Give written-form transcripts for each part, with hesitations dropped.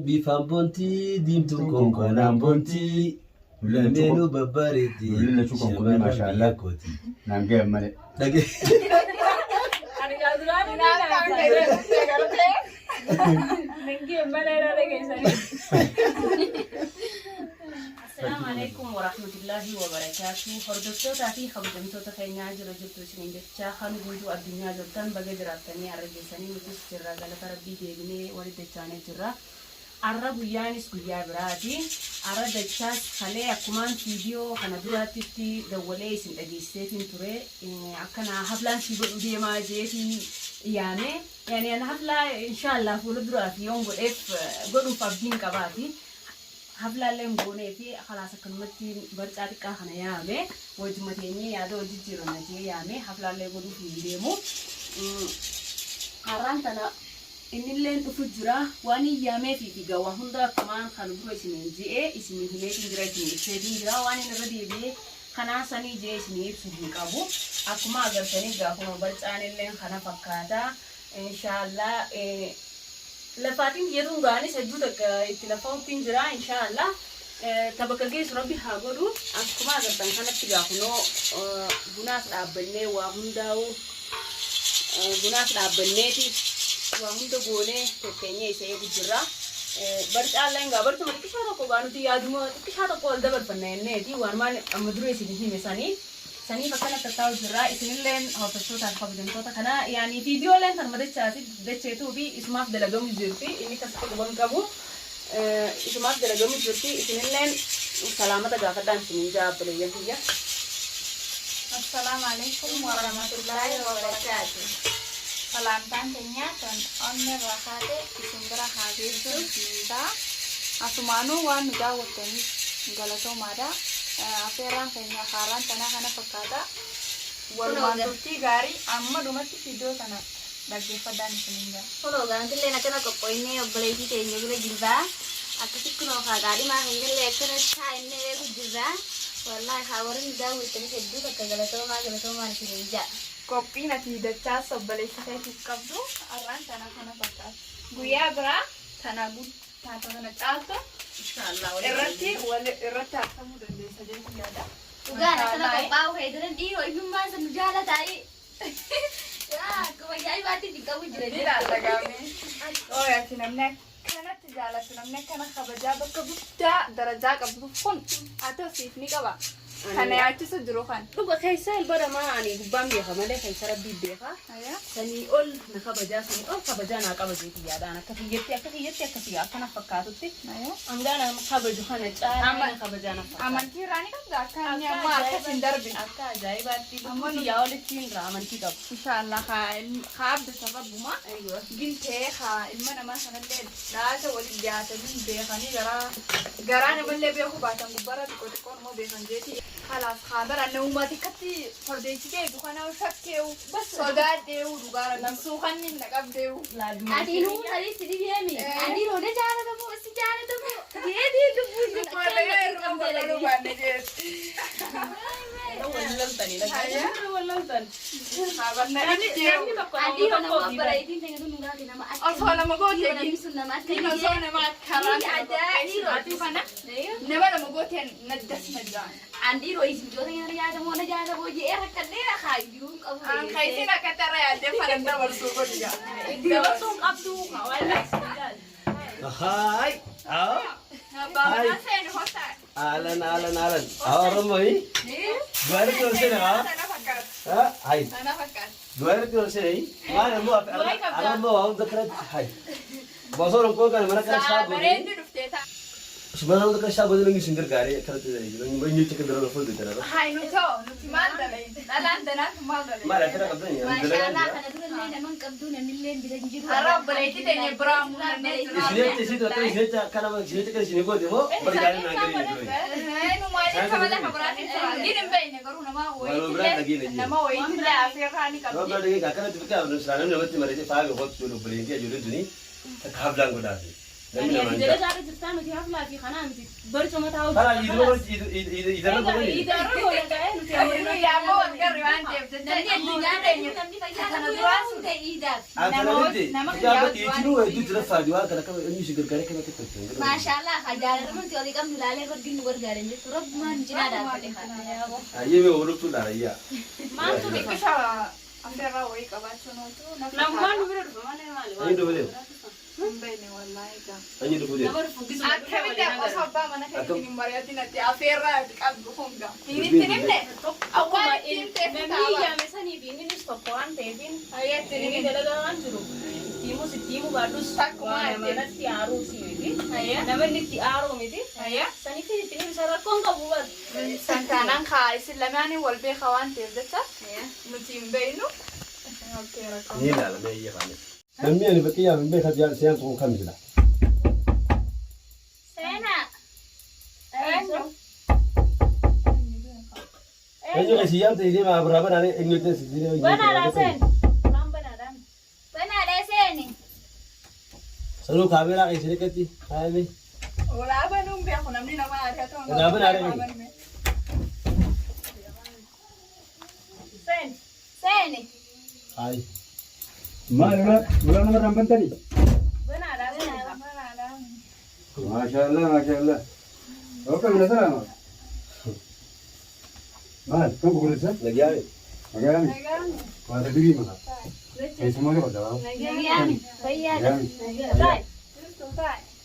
bifaan boontii diimtuu konkolaataan boontii lameenuu babbareetti shamarran biyya kooti. Nangee malee. Dhagee. السلام عليكم ورحمة الله وبركاته. هردوتو تاتي خبرتو تخينيا جرجتو سنين جتشا خانو جوجو الدنيا جبتان بقى جراتني عربي سنين متوس جرا قال تربي ديبني ولد تجاني جرا عرب يانس كليا براتي عرب دشاس خليه أكمان فيديو خنا براتي تي دولي سن أجيستين ترى أكنا حفلان سيبودي ما جيتي يعني أنا حفلة إن شاء الله فلو براتي يوم قدو فابدين كباتي حفلة لهم بونه في خلاص كلمتي برتاري كهنا يامه وجمتيني يادو جيرنا جي يامه حفلة لهم بونه في ديمو هران تنا إن اللي نفجرا واني يامه في جوا هندا كمان خلوا اسمه جي اسمه هلك إنجرا اسمه جرا واني نبدي بيه خنا سني جي اسمه بسهم كابو أكما أقدر سني جاهو برتاني اللي خنا فكاتا إن شاء الله لفاتين يدون غاني سجودك اتلافون تنجرا إن شاء الله تبقى جيس ربي هاقولو أكما أقدر تنحنا تجاهنو بناس أبني وهنداو بناس أبنيتي وهندو بونه تكيني يسيب الجرا برت الله إنغا برت ما تكشارو كوغانو تي يادمو تكشارو كول دبر فنانة تي وانمان مدروي سيدي مساني سني فكنا تتاو جرا إسمين لين هوتشو تعرف بدن توتا كنا يعني فيديو لين تنمدت شاسي دتشيتو بي اسمه دلقم جرتي إني كسبت بون كابو اسمه دلقم جرتي إسمين لين سلامة جاكدان سنين جاب بليان هي السلام عليكم ورحمة الله وبركاته. سلام تانتenya dan onne rahate isundra hadirtu kita asumanu wan jawatani galato mada aferan kenya karan tanah kana pakada walmantuti gari amma dumati video tanah dagge padan seninga Solo ganti le nakana ko poine obleki te nyegre gilba akati kuno ka gari ma hengele kana chaine ku gilba wallahi hawarin dawo tani seddu ka galato ma sinja kopi nanti dacha sobale saya kabdu aran tanah kana pakada guya bra tanah bu tanah chalto insyaallah errati wala errata kamu dan desa jadi tidak ada uga nakana ko bawo hedren di hoy bimma san jala tai ya ko bayai bati dikamu jira tidak ada kami oh ya tinamne kana tijala tinamne kana khabaja bakabta daraja kabdu fun atau sifni kaba kana ya tu sujruhan lugu khaysal bara ma ani gubam bi khamale khaysar bi beha aya sani ol na khabaja sani ol khabaja na kabaje ti yada na kafiyati akasiya kana fakatuti aya amgana khabaju khana tsara khabaja na aman ki rani kan zakkan ya ma ka sindarbi akka jaibati amon yaol tin raman ki kab inshallah khab da sababu ma aywa binte kha ilmana ma sanalle la ta wali ya ta bin be khani gara ne balle be ku batan gubara ko ko mo be sanjeti خلاص خابر أنه ما تكتي فرديتي كي بخنا وشكيو بس صدق ديو دوغارا نسوخن نقب ديو adinu hari sidi biyami adinu ne jara da bu si jara da bu di du bu ما بير ما بير ما نجيت wallan tani la wallan tan خابر نجيت adinu na ma bara idin tenga du nunga kina ma أصلا ما قلت na لك bisunna ma إنه صونا ما كلام adinu أتي فنا نبغى ما قلت ندس نجان andiro isin jota ngana jada mo na jada bo je era kadera khayu qabu أنا خايفين كتر يا جف أنا دبر سوق ديا dawa song abdu wala Hai. Ah. بابا سين هوتا Alan. Orang mai. Dua hari tu sini ha? أنا فكرت Ha? Hai. أنا فكرت Dua hari tu sini. Mana mu? Alam mu awak dekrat. Hai. Bosor orang kan mana kan sah boleh. بريد دفتيتا Sebenarnya orang kan sah boleh lagi singgir gari. Kalau tu jadi, orang ini cakap dalam full itu lah. هاي نتو نتمال دلي دلان دنا تمال دلي Mana kita kata ni? masha Allah kana du le na man qabdu na millen bidan jiru Arab berarti tanya Bram Sini tu sini cakap kalau sini cakap sini kau demo berjalan lagi ni. هاي نماذج كمان ده خبرات دين بينه قالوا نما وين نما وين لا في راني Kalau كابتن berada kakak tu fikir orang selama ni mesti mereka faham hot dulu beli dia dulu ni. Tak hablang kau dah. يعني جلس على جبتان وتي حفلة في خنام تي برشو ما تعود خلاص يدور يدرب ولا قاعد وتي يا مو تقري ما انت بتتني ما شاء الله خجالة من تقولي كم دلالة كردين ورجالة جت رب ما نجنا دافع ما انتو كشا أفرا ويك أبغى لما نبرر ما نمالي بيني والله نمر فوقي أكمل ده أصحابه ما نكمل مريض نتي أفرا تقبل خوندا تيني تنمني أول تين memang ya mesani bini nih stokoan tevin ayat ini dalagan juru timu badus mana tiaru sih ini nama ini tiaru ini ayat sani kini tini bisa rakong kabuat santanan kai silamani walbe kawan terdeta nutim beinu oke rakong ni lah me iya kan demi ni bekia me khajal siang tu kan bila Sena Enyo kasi siang tu dia mah berapa nani enyo tu sini benar sen lam benaran benar ada seni selalu kamera ini sedikit sih hai ni wala ba nung be ako namni nama ada tu wala ba nari sen seni hai Mula nomor ramban tadi. benaran Masya Allah. Oke, mana sana? Mal, kamu boleh sah? lagi hari Agak Ada diri mana? Semua tu ada. Nagiani bayar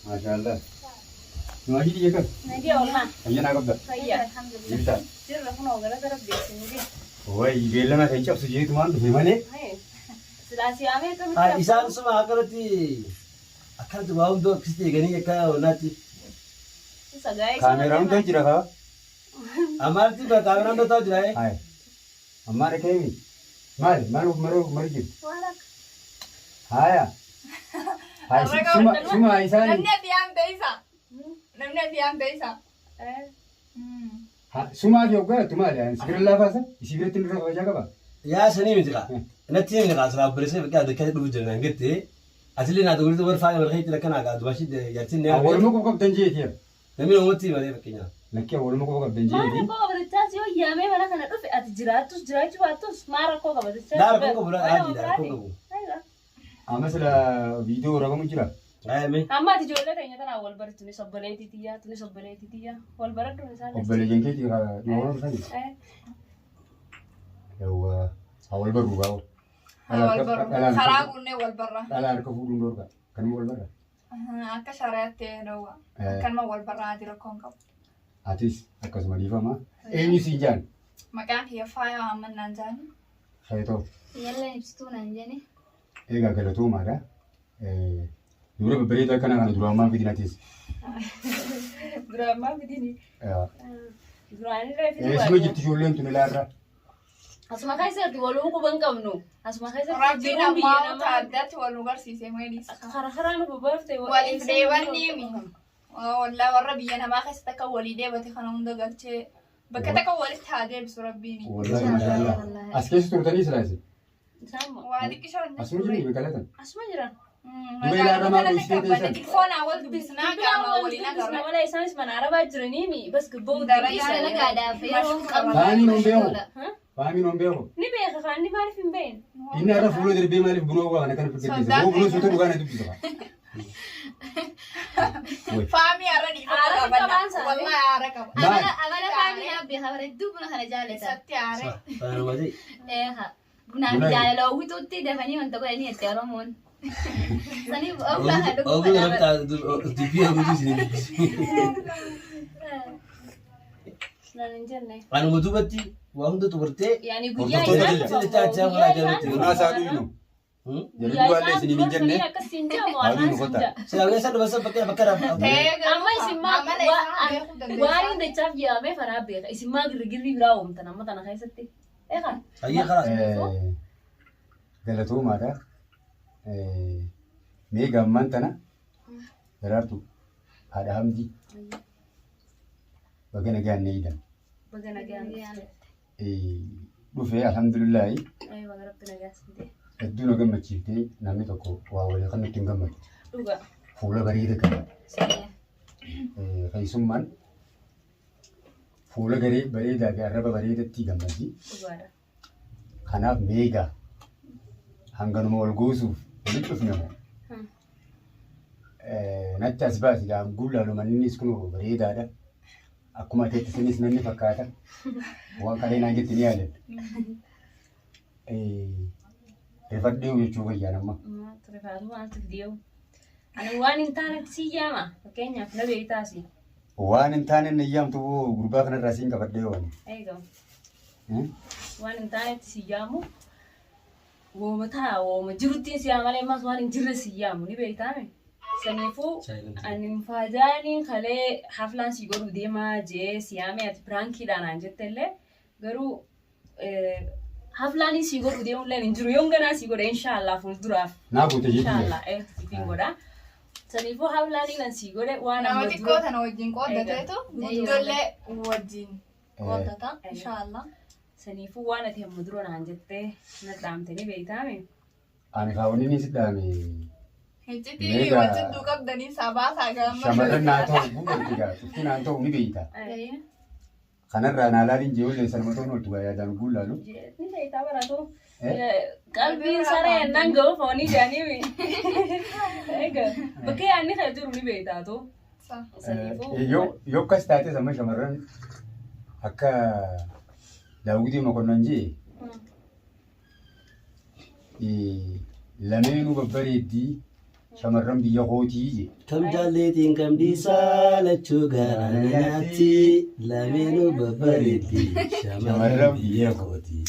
Masya Allah. Lagi dia kan? nagi Allah Ayo nak apa? iya Bisa. sirra kuno gara gara besi ini Oh, ini gila nak cakap sejauh tu mana? Di mana? selasi ame kan ah isan semua akan tu bau tu kisti gani ka onati sagai Kamera untuk cerita kau? amar ti ba kamera ndo tahu jai Hai. Amar kami. Maru jib. Hai. Hai. Semua Aisyah ni. namni diam beisa Semua juga tu mana? Segera lah pasal. Isi betul tu apa jaga apa? ya sani mi jika nati mi ka sala brese ba ka da kai du jana ngete asli na dogri to bar fa wal khayt lakana ga dubashi de yatin ne Awal mu kau danji dia. nami no moti ba de bakinya Nakki awal mu kau danji Mara dia. ko kabadachas yo yame mana kana dhufe ati jiraatus batus mara ko kabadachas dar ko bura aji dar ko ko Amasla video ragamu jira. ay me amma ati jolle kanya tana wal bar tuni sobbaleeti tiya wal baratu ni sana Obbale jengke jira dua tadi. Yawa awal baru kau. kharagunne walbarra Ala arka fudun dorka. Kan mu walbara. akka sharaate rawa kan ma walbarra adira konka Atis akas madifa ma. Ini si Jan. makan hiya faya amman nanjani Khaito. yalla ibstu nanjani Ega galatu mara. Dura beberita kana kana dura ma vidina tis. drama bidini Ya. durani refi Semua jiti julen tu melara. asma kaisa ti walu ko bangkamnu asma kaisa ti rabbina jirumbi ma yana taaddat walu garsiise maynis khara khara no babarte walif deebanniimi walla warra biyya namaa keessa takka walii deebate kana hunda galchee bakka takka walitti haa deebisu rabbiini Wallahi mashallah. Askes turtani selasi. sama waa xiqqishoon Asmu jini bekalatan. asma jiran telefoon awal dubbisnaa qaama waliin agarra wala isanis mana araba jiraniimi bas gabbo Yalla gada fero Fahami non beho. Fahami non beho. ni beeka kan ni maarif hin bein Inni ada fulo dari be malif buno wa kana fikir disa. Wo buno soto dugana dubbi sa. faamii arra dhiifa wallahi aara qaba amana fami abbi khabare dubna khala jaleta isatti aare para wadi ha guna jale lo hututti defani on to ko ni ette oromon sani ogla hadu oh bu na ta du pia bu sini nanin jenne anu mutu batti wa hunda to barte yani Orto guyyaa to isaa jala. ta ta wala jabati Una sa du no. Jadi gua le sini minjen ne. akasinja mo Hadi anan mo kota. sinja sila ngesa do basa bakara amma isimma waan inda chaaf yaame faraa beeka isimma girgirri biraa uumtan amma tana keessatti eeqa ayya khalas Galatu mada. Me gamman tana. Darartu. Ada hamdi. Bagana ganne idan. bagana gaan Dhufe alhamdulillah. ay wagarabta nagaasinte Hedduu na gammachiiftee namni tokko waa walii kan nutti hin gammadu. dhuga fuula bareeda qaba. Saya. Keessummaan fuula bareedaa fi arraba bareedatti gammaddi. Dhugaadha. Kanaaf meegaa hanganuma wal goosuuf walitti dhufnamu. Natti as baasi dhaan gullaaluma innis kun bareedaadha. Akkuma ateetti isinis nanni fakkaata. Waan qalee naan jetti ni yaadadha. Rifadhee jechuu fayyaan amma. Rifaatu maaltu deemu? Ani waan hin taanetti si yaama. Fakkeenyaaf na beektaasi. Waan hin taane na yaamtu gurbaa kanarraa siin qabadhee waan. Eegamu. Waan hin taanetti si yaamu. Wooma jirutti si yaamalee ammas waan hin jirre si yaamu ni beektaame. Saniifuu ani faajaanii kalee haflaan si godhu deemaa jee si yaamee ati piraankiidhaan aan jettellee garuu haflaanii si godhu deemullee hin jiru yoon ganaa si godha inshaallah fuulduraaf. Naa goote jechuudha. Inshaallah siifin godha. Saniifuu haflaanii nan si godhe waan nama xiqqoo tana wajjin qooddateetu ijoollee wajjin qooddata inshaallah. Saniifuu waan ati hamma dura naan jettee na dhaamtanii beektaame. Ani kaawwanni ni si dhaame. Hiccitii wajjin duuqabdanii sabaa saagamma. Shamarran naa ta'u guutuu gaa tufti naan ta'u ni beekta. Kanarraa naa laaliin jeeullee salmatoon oltu gaa yaadaan guullaalu. Ni beektaa baratoo. Qalbiin saree nan ga'u foonii jaaniimi. Egaa bakkee aanni kan jiru ni beektaa too. Yoo akkas taate sama shamarran akka daawwitii mokonnon jee lameenuu babbareeddii shamarran biyya kootii je. Kam jaalleetiin kam dhiisaa lachuu garaa nyaatti lameenuu babbareeddii shamarran biyya kootii.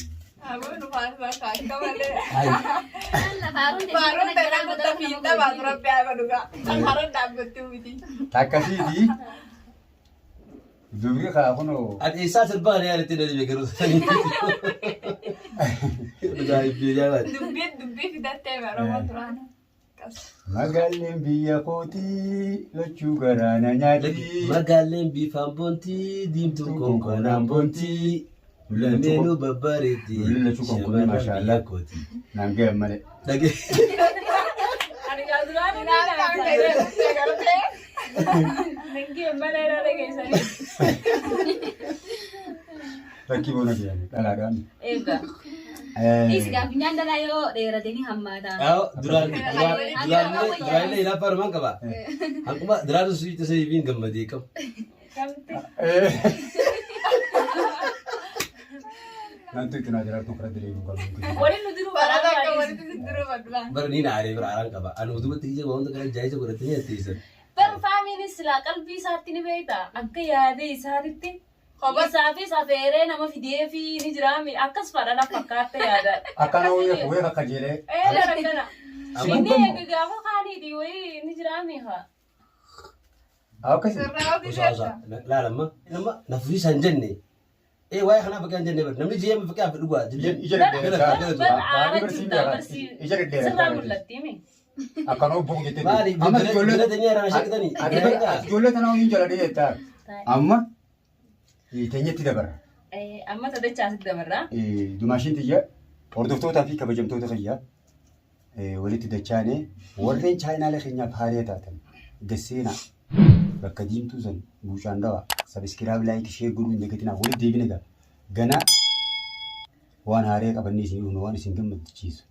Abon faasa kakka malee. Faarun tanaan gutta fiinta baatu rabbi haa dhugaa. Kan haroon dhaabbattee miti. Takkasiiti dubri kaa kunoo. Ati isaa sirbaa ni yaadatti na dhibee garuu sanii. Dubbii fidattee baroomaa turaan. Magaalleen biyya kootii lachuu garaana nyaatti. Magaalleen bifaan boontii diimtuu konkolaataan boontii. Lameenuu babbareeddii shamarran biyya kootii. Naan ga'e malee. Dhagee. Ani gaazuraan ni nyaata. Nangee malee na dhageessanii. Fakkii boona jedhame dhalaadhaan. Eegaa. Isi gaafinyaan dhalaa yoo dheeratanii hammaataa. Duraan ilaa faarumaan qaba. Akkuma duraan suuta sayifiin gammadee qabu. Nanti itti naa jiraatu fira direeru qabu. Waliin nu diruu Bara takka walitti sidduruu baddulaan. Bara ni naaree bira araan qaba. Ani utubatti ija waanta kana jaayisa godhatanii atteessan. Bar faamiinis silaa qalbii isaatti ni beekta. Akka yaadee isaatitti. Isaa fi safeeree nama fidee fi ni jiraami. Akkas fadhadha fakkaatte yaada. Akkana wayii akka jedhee. Gara kana. Inni eega gaafa kaaniiti wayii ni jiraami haa. Akkasi. Sirraa ofii seetta. Laalamma nama nafurii isaan jenne. Waa'ee kanaa bakkee hin jenne bari namni jireenya bakkee hafi dhugaa. Ija dhedheeraa. Sirraa mul'atti himi. Akkanoo bu'u jettee. Maali ijoollee teenyaa irraa shakkitanii. Ijoollee tanaa waliin jala jettaa. Amma teenyatti dabarra. Amma tadachaasitti dabarra. Dumaashiin xiyya hordoftootaa fi kabajamtoota fayyaa walitti dachaanee warreen chaayinaalee keenyaaf haaree taatan gasseenaa bakka diimtuu san buushaan dawaa sabiskiraab laayik ishee godhuu hin dagatinaa walitti deebine gaa ganaa waan haaree qabannee isinii dhufnu waan isin gammachiisu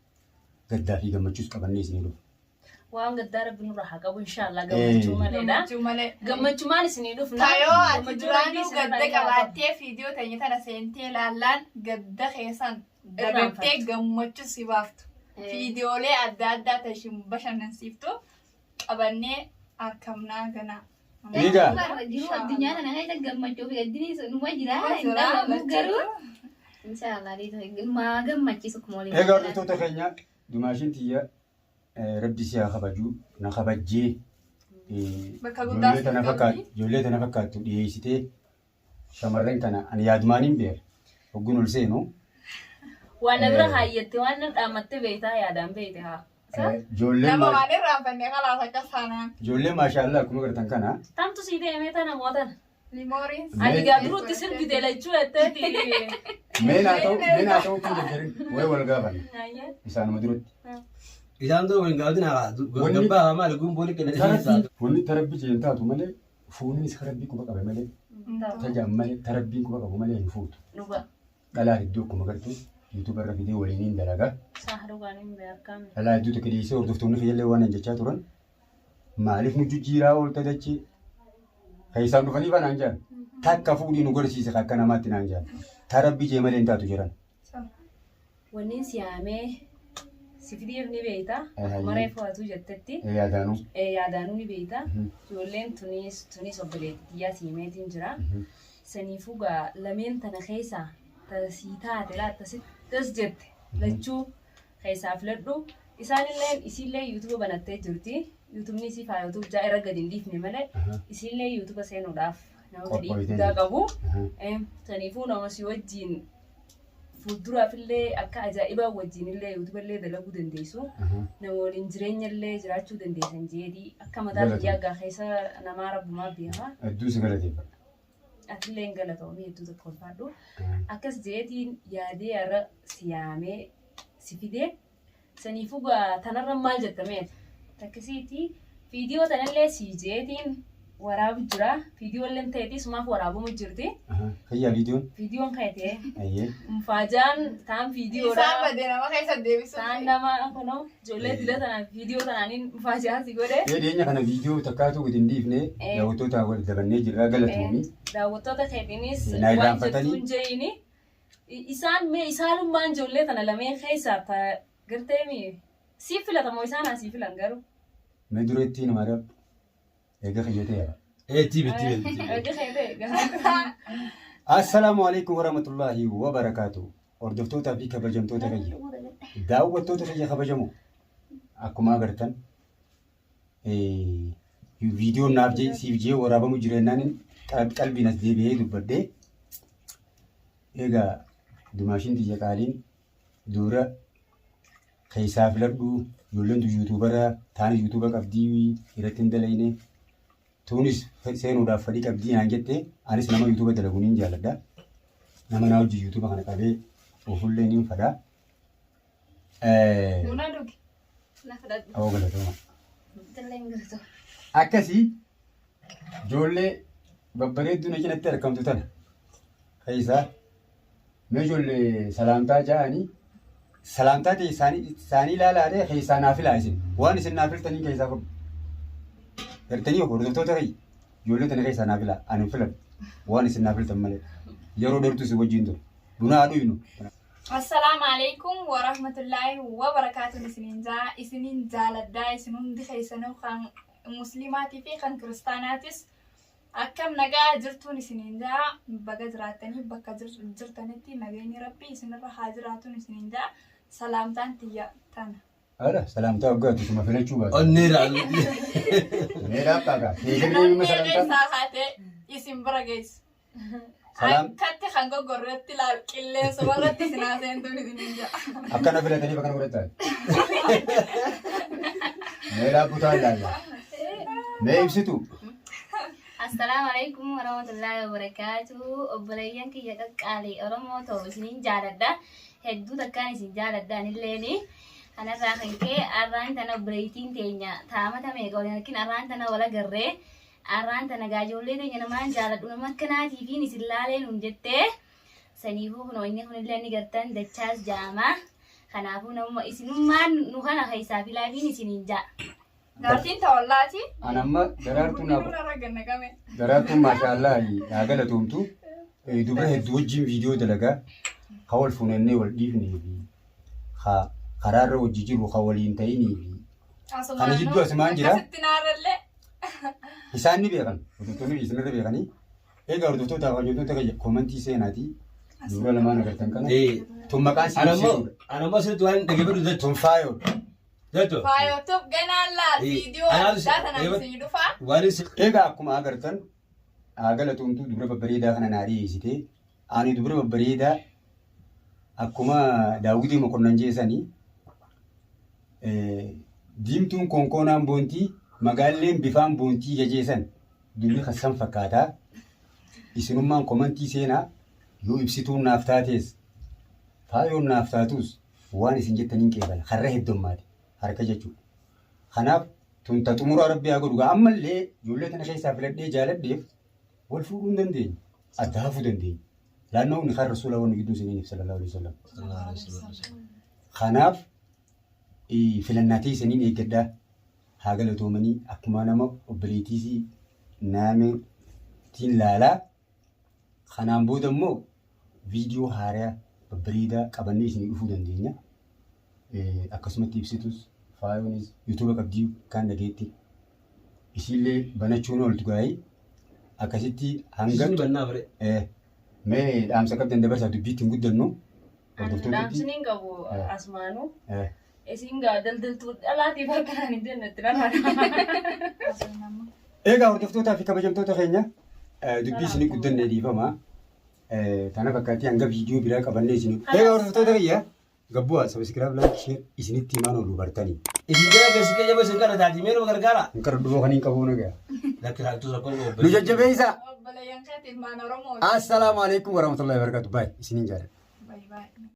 gaddaa fi gammachuus qabannee isinii dhufnu. Waan gaddaa rabbi nurraa haa qabu inshaallah gammachuu maleedha. Gammachuu malee. Gammachumaan isinii dhufna. Tayoo ati duraanuu gadda qabaattee viidiyoo teenya tana seentee laallaan gadda keessan dabattee gammachuu si baaftu. Viidiyoolee adda addaa tashin bashannansiiftu qabannee harkamnaa ganaa. Egaa. Jiru addunyaa kana keessa gammachuu fi gaddinii sunuma jira. Garuu inshaallah maa gammachiisu kuma waliin. Egaa hordoftoota keenya dumaashiin xiyya rabbi si haa kabaju na kabajjee ijoollee tana fakkaattu dhiyeessitee shamarran kana ani yaadumaaniin beera hogguun ol seenu. Waan bira haayyatte waan dhaamatte beektaa yaadaan beekte haa. Nama waan irraan fannee kalaas akka saanaan. Ijoollee maashaallah akkuma gartan kana. Tamtu sii deemee tana mootan. Limooriin. Ani gaaduruutti sirbite lachuu jetteeti. Meenaa ta'uu kun jedherin wayi wal gaafanne isaanuma duratti. Isaan dura waliin gaafatti naa gabbaa maal gumbooli kenna. Wanni tarabbii jeen taatu malee fuunis tarabbii quba qabe malee tajaan malee tarabbiin quba qabu malee hin fuutu. Dhalaa iddoo akkuma gartuu yuutuuba irra fidee waliin dalagaa. Dhalaa iddoo tokko dhiisee hordoftoonni fayyallee waan hin jechaa turan maaliif nu jijjiiraa oolta dachee keessaan dhufanii banaan jaan takka fuudhii nu godhisiise akka namaatti naan jaan tarabbii jee malee hin taatu jiran. Wanni siyaamee sifidiif ni beekta. Maree fo'atu jettetti. Yaadaanuu ni beekta. Ijoolleen tunis obboleettii siimeetiin jira. Saniifuu gaa lameen tana keessaa tasii taate laattas jette lachuu keessaa filadhu. Isaanillee isiillee yuutuuba banattee jirti. Yuutuubni isii faayatu ijaa irra gadi hin dhiifne malee isiillee yuutuuba seenuudhaaf nama gadi guddaa qabu. Saniifuu nama si wajjin fuulduraafillee akka ajaa'ibaa wajjinillee yuutuuballee dalaguu dandeessu. Nama waliin jireenyallee jiraachuu dandeessan jeedii akka mataa biyyaa gaa keessa namaa rabbumaa beekama. Hedduu si galateeffadha. Atillee hin galatoomii hedduu tokko ulfaadhu. Akkas jeetiin yaadee har'a siyaamee si fidee saniifuu tanarra maal jettameeti. Takkisiitii viidiyoo tanallee si jeetiin waraabu jira. Viidiyoolleen ta'eetii sumaaf waraabamu jirti. Kayyaa viidiyoon? Viidiyoon kayatee. Mufaajaan taan viidiyoodha. Isaan badee nama keessa deebisu. Taan nama kunoo ijoollee dila tanaan viidiyoo tanaaniin mufaajaan si godhe. Dhiyeenya kana viidiyoo takkaatu gadi hin dhiifne daawwattoota wal dabannee jirra galatoomii. Daawwattoota keetiinis waan jettuun jeeyini. Isaanummaan ijoollee tana lameen keessaa garteemi siif filatamoo isaan asii filan garuu. Mee dureetti nama dha eega fayyatee jira. Tibi. Assalaamu alaikum warahmatullahi wabarakatuh. Hordoftootaa fi kabajamtoota fayya. Daawwattoota fayya kabajamoo akkuma agartan viidiyoon naaf siif jee waraabamu jireenyaan qalbiin as deebi'ee dubbadhee egaa dumaashin tiyya qaaliin dura keessaa filadhu ijoolleen yuutuubara taani yuutuuba qabdii irratti hin dalayne tuunis seenuudhaaf fedhii qabdii naan jette anis nama yuutuuba dalaguun hin jaalladha. Nama naa hojii yuutuuba kana qabee ofullee ni fedha. Buna dhugi. Awwa galatooma. Akkasii ijoollee babbareedduu na cinatti argamtu tana keessaa mee ijoollee salaamtaa ja'anii salaamtaa ta'e isaanii ilaalaadhee keessaa naaf ilaa isin waan isin naaf iltanii keessaa fudhu. Ertanii hordoftoota kayya ijoollee tana keessaa naaf ilaa ani filadhu waan isin naaf iltan malee yeroo dheertuu si wajjin ture buna haadhu hinu. Assalaamu alaikum warahmatullahi wabarakatuh. Isiniin jaaladhaa isin hundi keessanuu kan muslimaatii fi kan kiristaanaatis akkam nagaa jirtuun isiniin jaa baga jiraattanii bakka jirtanitti nageenyi rabbii isinirra haa jiraatuun isiniin jaa salaamtaan tiyya tana. Ala salaamtaa waggaatu suma filachuu baatu. Onneera. Onneera qaagaa. Onnee keessaa haatee isin bira geessu. Akkatti kan goggorreetti qilleensa warratti isin haaseentuun isiniin jaa. Akkana filatanii bakka godhattan. Meeraa kutaa ilaalla. Mee ibsitu. Assalamu alaikum warahmatullahi wabarakatuh. Obboleeyyan kiyya qaqqaalee Oromoo ta'u isiniin jaaladha. Hedduu takkaan isin jaaladhaan illeeni. Kanarraa kan ka'e arraan tana obboleettiin teenya taamata meeqa waliin arkin arraan tana wal agarree arraan tana gaajoollee teenya namaan jaaladhu nama akkanaatii fi isin laalee nuun jettee saniifuu kunoo inni kunillee ni gartan dachaas jaama. Kanaafuu namuma isinummaan nu kana keessaa filaafiin isiniin jaa. Dartiin ta'ollaati. Anamma daraartuun maashaallah yaa galatoomtu dubara hedduu wajjin viidiyoo dalagaa ka wal fuunannee wal dhiifnee fi karaarra hojii jiru ka waliin ta'inii fi kana jidduu asumaan jira. Isaan ni beekan hordoftoonni isinirra beekanii egaa hordoftoota hojjettoota kayya koomantii seenaatii dura lamaan agartan kana tun maqaan siibsee Anammoo sirriitti waan dhaggeeffadhu tun faayoo. Faayootuuf ganaan laal viidiyoo addaa tanaan isin dhufaa. Egaa akkuma agartan galatoomtuu dubara babbareedaa kana naa dhiyeessite ani dubara babbareedaa akkuma daawwitii mokonnan jeesanii diimtuun konkoonaan boontii magaalleen bifaan boontii jajeessan dubri kassan fakkaataa isinummaan komantii seenaa yoo ibsituun naaf taatees faayoon naaf taatus waan isin jettaniin qeebala har'a heddummaati. harka jechuudha. Kanaaf tunta xumura rabbii haa godhu ammallee ijoollee kana keessaa filadhee jaaladheef wal fuudhuu hin dandeenye adda hafuu dandeenya. Laannoo inni kan rasuula wanni gidduu isiniif sallallahu alaihi wasallam. Kanaaf filannaatii isiniin eeggadhaa haa galatoomanii akkuma nama obboleettiisii naameetiin laalaa. Kanaan booda immoo viidiyoo haaraa babbareedaa qabannee isinii dhufuu dandeenya. Akkasumatti ibsitus faayonis yuutuuba qabdii kan dhageetti isiillee banachuun ooltu gaa'ii akkasitti hanga mee dhaamsa qabdan dabarsaa dubbiitti hin guddannu. Dhaamsiniin qabu asmaanuu. Isin gaa daldaltuu dhalaatiif harkaan hin jennetti dhalaadha. Egaa hordoftootaa fi kabajamtoota keenya dubbii isinii guddannee dhiifama. Tana fakkaattii hanga viidiyoo biraa qabannee isinii. Egaa hordoftoota kiyya gabbu'aa sabiskiraab laayik isinitti himaan oolu bartanii. Isin jala keessi kee jaba isin kana taati mee nama gargaara. Hin qarra dhufoo kan hin qabu nagaa. Lakki raaktuu rakkoo Nu jajjabeessa. Obboleeyyan keetiin maan Oromoo. Assalaamu alaikum warahmatullahi wabarakatuh. Baay isiniin jaalladha. Bye bye.